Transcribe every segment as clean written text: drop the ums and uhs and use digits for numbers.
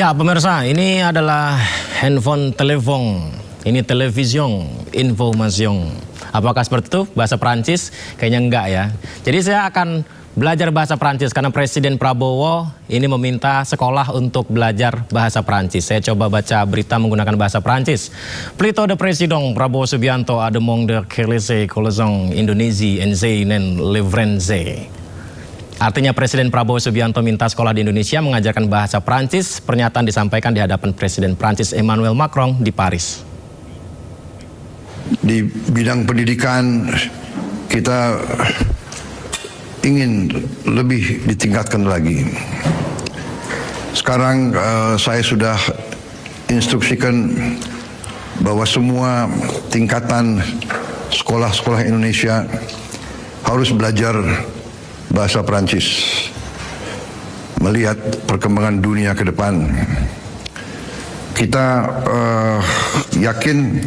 Ya, pemirsa, ini adalah handphone telepon. Ini television information. Apakah seperti itu bahasa Prancis? Kayaknya enggak ya. Jadi saya akan belajar bahasa Prancis karena Presiden Prabowo ini meminta sekolah untuk belajar bahasa Prancis. Saya coba baca berita menggunakan bahasa Prancis. Plutôt de Président Prabowo Subianto a demandé que les écoles Indonésie enseignent le français. Artinya Presiden Prabowo Subianto minta sekolah di Indonesia mengajarkan bahasa Prancis. Pernyataan disampaikan di hadapan Presiden Prancis Emmanuel Macron di Paris. Di bidang pendidikan kita ingin lebih ditingkatkan lagi. Sekarang saya sudah instruksikan bahwa semua tingkatan sekolah-sekolah Indonesia harus belajar bahasa Prancis. Melihat perkembangan dunia ke depan, kita yakin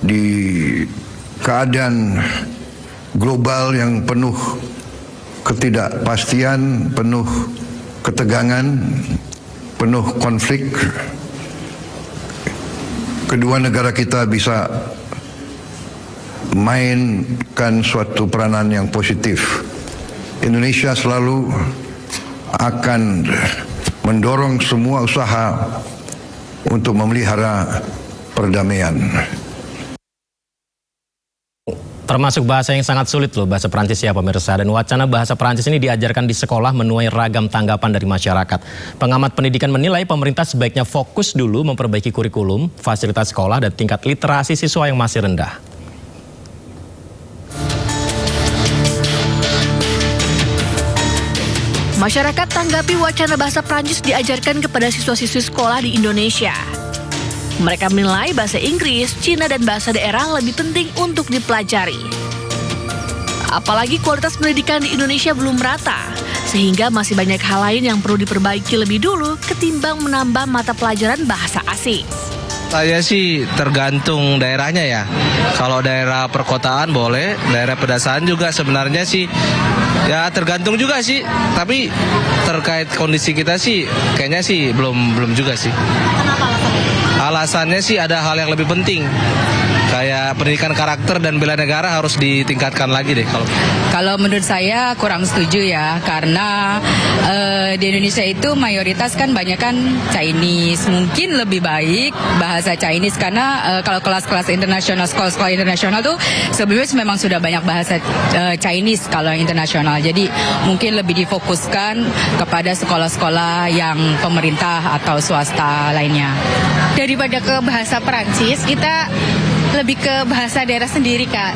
di keadaan global yang penuh ketidakpastian, penuh ketegangan, penuh konflik, kedua negara kita bisa mainkan suatu peranan yang positif. Indonesia selalu akan mendorong semua usaha untuk memelihara perdamaian. Termasuk bahasa yang sangat sulit loh, bahasa Prancis ya pemirsa. Dan wacana bahasa Prancis ini diajarkan di sekolah menuai ragam tanggapan dari masyarakat. Pengamat pendidikan menilai pemerintah sebaiknya fokus dulu memperbaiki kurikulum, fasilitas sekolah, dan tingkat literasi siswa yang masih rendah. Masyarakat tanggapi wacana bahasa Prancis diajarkan kepada siswa-siswi sekolah di Indonesia. Mereka menilai bahasa Inggris, Cina, dan bahasa daerah lebih penting untuk dipelajari. Apalagi kualitas pendidikan di Indonesia belum merata, sehingga masih banyak hal lain yang perlu diperbaiki lebih dulu ketimbang menambah mata pelajaran bahasa asing. Saya sih tergantung daerahnya ya. Kalau daerah perkotaan boleh, daerah pedesaan juga sebenarnya sih ya tergantung juga sih. Tapi terkait kondisi kita sih kayaknya sih belum juga sih. Kenapa alasannya? Alasannya sih ada hal yang lebih penting. Kayak pendidikan karakter dan bela negara harus ditingkatkan lagi deh Kalau menurut saya kurang setuju ya, karena di Indonesia itu mayoritas kan banyak kan Chinese. Mungkin lebih baik bahasa Chinese karena kalau kelas-kelas internasional, sekolah-sekolah internasional tuh sebelumnya memang sudah banyak bahasa Chinese kalau yang internasional. Jadi mungkin lebih difokuskan kepada sekolah-sekolah yang pemerintah atau swasta lainnya. Daripada ke bahasa Perancis, kita lebih ke bahasa daerah sendiri, Kak.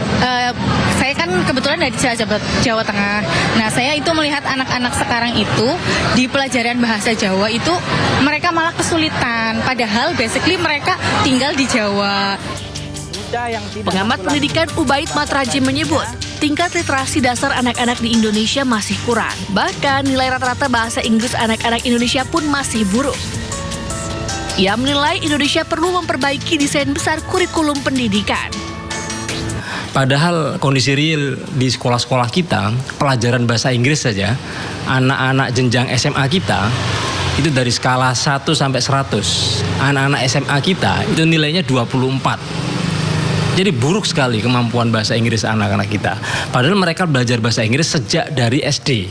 Saya kan kebetulan dari Cilacap, Jawa Tengah. Nah, saya itu melihat anak-anak sekarang itu di pelajaran bahasa Jawa itu mereka malah kesulitan. Padahal basically mereka tinggal di Jawa. Pengamat pendidikan Ubaid Matraji menyebut, tingkat literasi dasar anak-anak di Indonesia masih kurang. Bahkan nilai rata-rata bahasa Inggris anak-anak Indonesia pun masih buruk. Ia menilai Indonesia perlu memperbaiki desain besar kurikulum pendidikan. Padahal kondisi real di sekolah-sekolah kita, pelajaran bahasa Inggris saja, anak-anak jenjang SMA kita, itu dari skala 1 sampai 100. Anak-anak SMA kita itu nilainya 24. Jadi buruk sekali kemampuan bahasa Inggris anak-anak kita. Padahal mereka belajar bahasa Inggris sejak dari SD,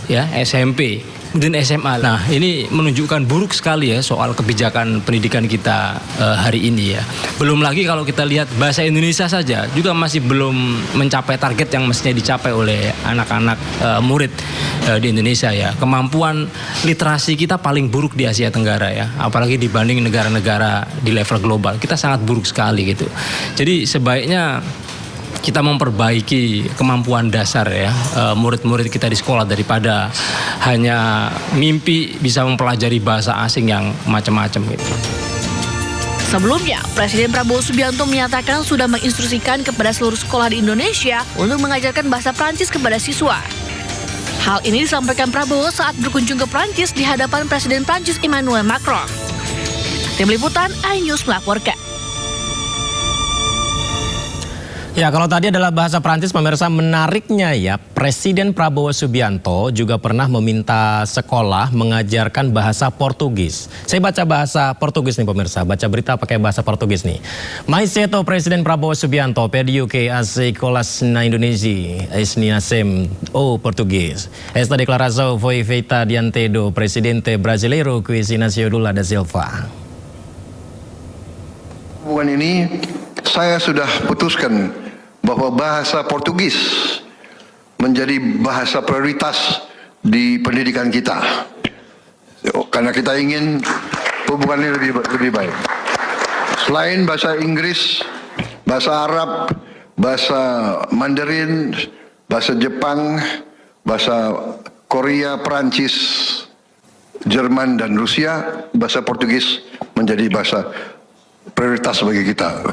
ya, SMP. Dan SMA. Nah, ini menunjukkan buruk sekali ya soal kebijakan pendidikan kita hari ini ya. Belum lagi kalau kita lihat bahasa Indonesia saja juga masih belum mencapai target yang mestinya dicapai oleh anak-anak murid di Indonesia ya. Kemampuan literasi kita paling buruk di Asia Tenggara ya. Apalagi dibanding negara-negara di level global. Kita sangat buruk sekali gitu. Jadi sebaiknya kita memperbaiki kemampuan dasar ya murid-murid kita di sekolah daripada hanya mimpi bisa mempelajari bahasa asing yang macam-macam gitu. Sebelumnya, Presiden Prabowo Subianto menyatakan sudah menginstruksikan kepada seluruh sekolah di Indonesia untuk mengajarkan bahasa Prancis kepada siswa. Hal ini disampaikan Prabowo saat berkunjung ke Prancis di hadapan Presiden Prancis Emmanuel Macron. Tim Liputan iNews melaporkan. Ya, kalau tadi adalah bahasa Prancis, pemirsa, menariknya ya, Presiden Prabowo Subianto juga pernah meminta sekolah mengajarkan bahasa Portugis. Saya baca bahasa Portugis nih pemirsa, baca berita pakai bahasa Portugis nih. Mais cedo Presiden Prabowo Subianto pediu que as escolas na Indonesia ensinassem o português. Esta declaração foi feita diante do presidente brasileiro Luiz Inácio Lula da Silva. Hubungan ini saya sudah putuskan bahwa bahasa Portugis menjadi bahasa prioritas di pendidikan kita. Karena kita ingin hubungan ini lebih baik. Selain bahasa Inggris, bahasa Arab, bahasa Mandarin, bahasa Jepang, bahasa Korea, Perancis, Jerman, dan Rusia, bahasa Portugis menjadi bahasa prioritas bagi kita.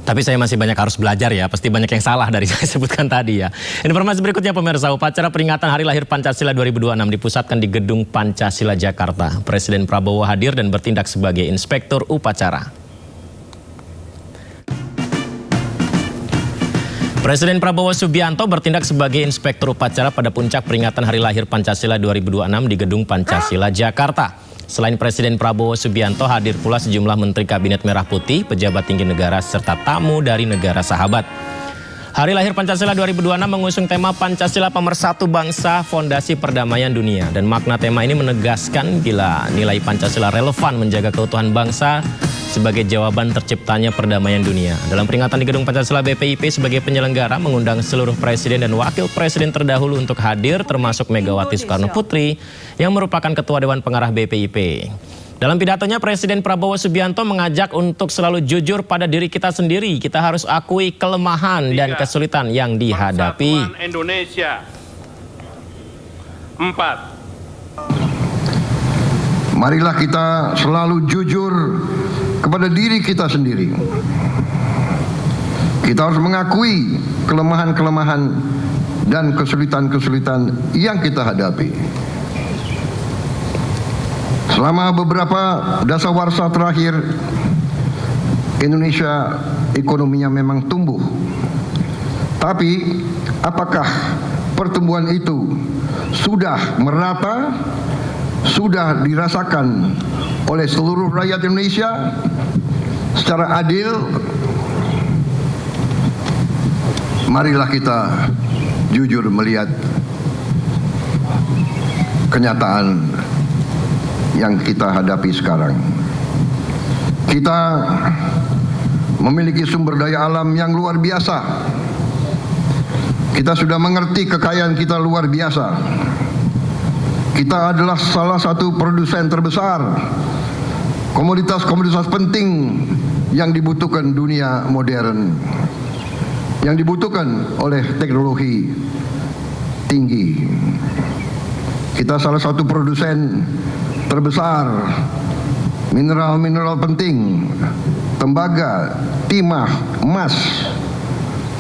Tapi saya masih banyak harus belajar ya, pasti banyak yang salah dari saya sebutkan tadi ya. Informasi berikutnya pemirsa, upacara peringatan Hari Lahir Pancasila 2026 dipusatkan di Gedung Pancasila Jakarta. Presiden Prabowo hadir dan bertindak sebagai inspektur upacara. Presiden Prabowo Subianto bertindak sebagai inspektur upacara pada puncak peringatan Hari Lahir Pancasila 2026 di Gedung Pancasila Jakarta. Selain Presiden Prabowo Subianto, hadir pula sejumlah Menteri Kabinet Merah Putih, pejabat tinggi negara, serta tamu dari negara sahabat. Hari Lahir Pancasila 2026 mengusung tema Pancasila Pemersatu Bangsa, Fondasi Perdamaian Dunia. Dan makna tema ini menegaskan bila nilai Pancasila relevan menjaga keutuhan bangsa sebagai jawaban terciptanya perdamaian dunia. Dalam peringatan di Gedung Pancasila, BPIP sebagai penyelenggara mengundang seluruh presiden dan wakil presiden terdahulu untuk hadir, termasuk Megawati Soekarno Putri yang merupakan Ketua Dewan Pengarah BPIP. Dalam pidatonya, Presiden Prabowo Subianto mengajak untuk selalu jujur pada diri kita sendiri. Kita harus akui kelemahan dan kesulitan yang dihadapi. Persatuan Indonesia. 4. Marilah kita selalu jujur kepada diri kita sendiri. Kita harus mengakui kelemahan-kelemahan dan kesulitan-kesulitan yang kita hadapi. Selama beberapa dasawarsa terakhir, Indonesia ekonominya memang tumbuh. Tapi apakah pertumbuhan itu sudah merata, sudah dirasakan oleh seluruh rakyat Indonesia secara adil? Marilah kita jujur melihat kenyataan yang kita hadapi sekarang. Kita memiliki sumber daya alam yang luar biasa. Kita sudah mengerti kekayaan kita luar biasa. Kita adalah salah satu produsen terbesar komoditas-komoditas penting yang dibutuhkan dunia modern, yang dibutuhkan oleh teknologi tinggi. Kita salah satu produsen terbesar mineral-mineral penting, tembaga, timah, emas,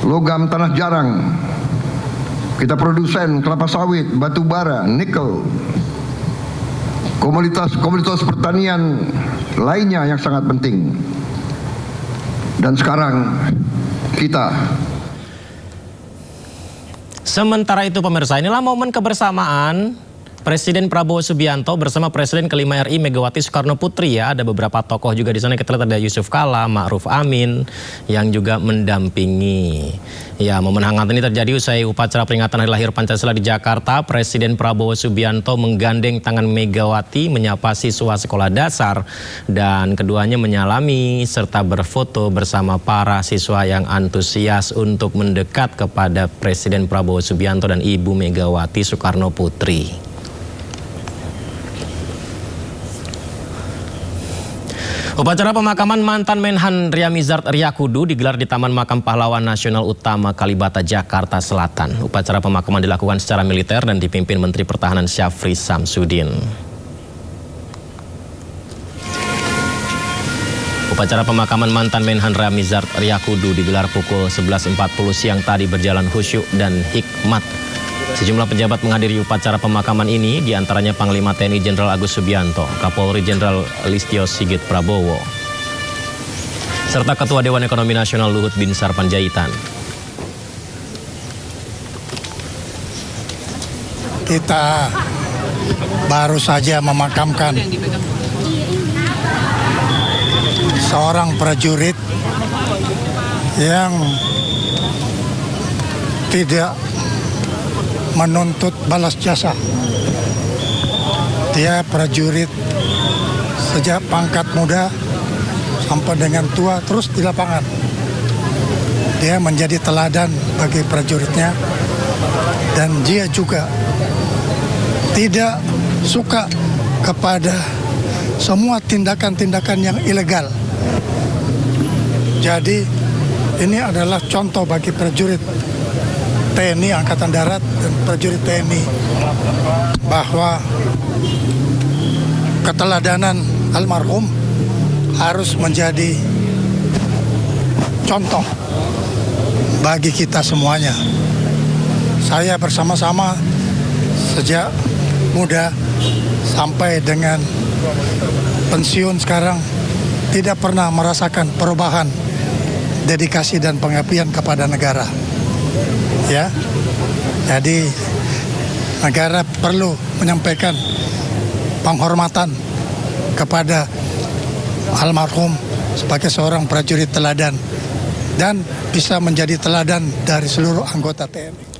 logam tanah jarang. Kita produsen kelapa sawit, batu bara, nikel, komoditas pertanian lainnya yang sangat penting. Dan sekarang kita. Sementara itu pemirsa, inilah momen kebersamaan Presiden Prabowo Subianto bersama Presiden kelima RI Megawati Soekarno Putri ya. Ada beberapa tokoh juga di sana, kita lihat ada Yusuf Kala, Ma'ruf Amin yang juga mendampingi. Ya, momen hangat ini terjadi usai upacara peringatan Hari Lahir Pancasila di Jakarta. Presiden Prabowo Subianto menggandeng tangan Megawati menyapa siswa sekolah dasar dan keduanya menyalami serta berfoto bersama para siswa yang antusias untuk mendekat kepada Presiden Prabowo Subianto dan Ibu Megawati Soekarno Putri. Upacara pemakaman mantan Menhan Riamizard Riyakudu digelar di Taman Makam Pahlawan Nasional Utama Kalibata, Jakarta Selatan. Upacara pemakaman dilakukan secara militer dan dipimpin Menteri Pertahanan Syafri Samsudin. Upacara pemakaman mantan Menhan Riamizard Riyakudu digelar pukul 11.40 siang tadi berjalan khusyuk dan hikmat. Sejumlah pejabat menghadiri upacara pemakaman ini, diantaranya Panglima TNI Jenderal Agus Subianto, Kapolri Jenderal Listio Sigit Prabowo, serta Ketua Dewan Ekonomi Nasional Luhut Binsar Panjaitan. Kita baru saja memakamkan seorang prajurit yang tidak menuntut balas jasa. Dia prajurit sejak pangkat muda sampai dengan tua terus di lapangan. Dia menjadi teladan bagi prajuritnya dan dia juga tidak suka kepada semua tindakan-tindakan yang ilegal. Jadi ini adalah contoh bagi prajurit TNI Angkatan Darat dan prajurit TNI bahwa keteladanan almarhum harus menjadi contoh bagi kita semuanya. Saya bersama-sama sejak muda sampai dengan pensiun sekarang tidak pernah merasakan perubahan dedikasi dan pengabdian kepada negara. Ya. Jadi negara perlu menyampaikan penghormatan kepada almarhum sebagai seorang prajurit teladan dan bisa menjadi teladan dari seluruh anggota TNI.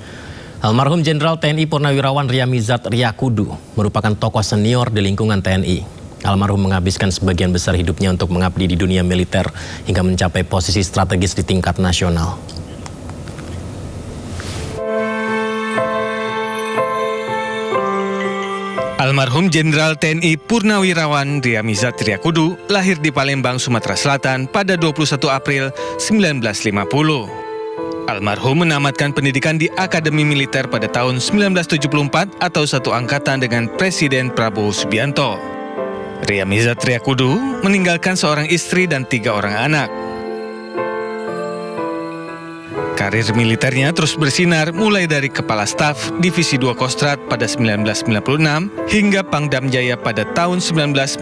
Almarhum Jenderal TNI Purnawirawan Ryamizat Riyakudu merupakan tokoh senior di lingkungan TNI. Almarhum menghabiskan sebagian besar hidupnya untuk mengabdi di dunia militer hingga mencapai posisi strategis di tingkat nasional. Almarhum Jenderal TNI Purnawirawan Ryamizat Riyakudu lahir di Palembang, Sumatera Selatan pada 21 April 1950. Almarhum menamatkan pendidikan di Akademi Militer pada tahun 1974 atau satu angkatan dengan Presiden Prabowo Subianto. Ryamizat Riyakudu meninggalkan seorang istri dan 3 orang anak. Karir militernya terus bersinar mulai dari Kepala Staf Divisi 2 Kostrad pada 1996 hingga Pangdam Jaya pada tahun 1999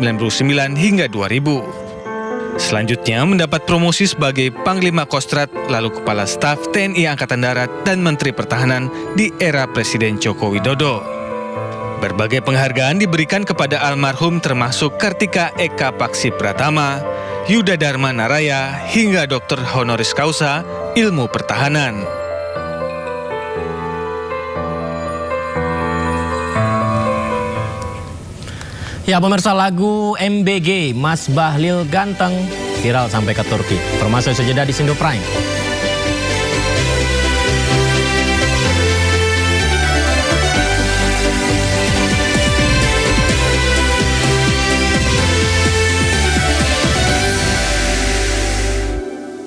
hingga 2000. Selanjutnya mendapat promosi sebagai Panglima Kostrad, lalu Kepala Staf TNI Angkatan Darat dan Menteri Pertahanan di era Presiden Joko Widodo. Berbagai penghargaan diberikan kepada almarhum termasuk Kartika Eka Paksi Pratama, Yuda Dharma Naraya, hingga Dr. Honoris Causa Ilmu Pertahanan. Ya, pemirsa, lagu MBG Mas Bahlil Ganteng viral sampai ke Turki. Termasuk sejeda di Sindo Prime.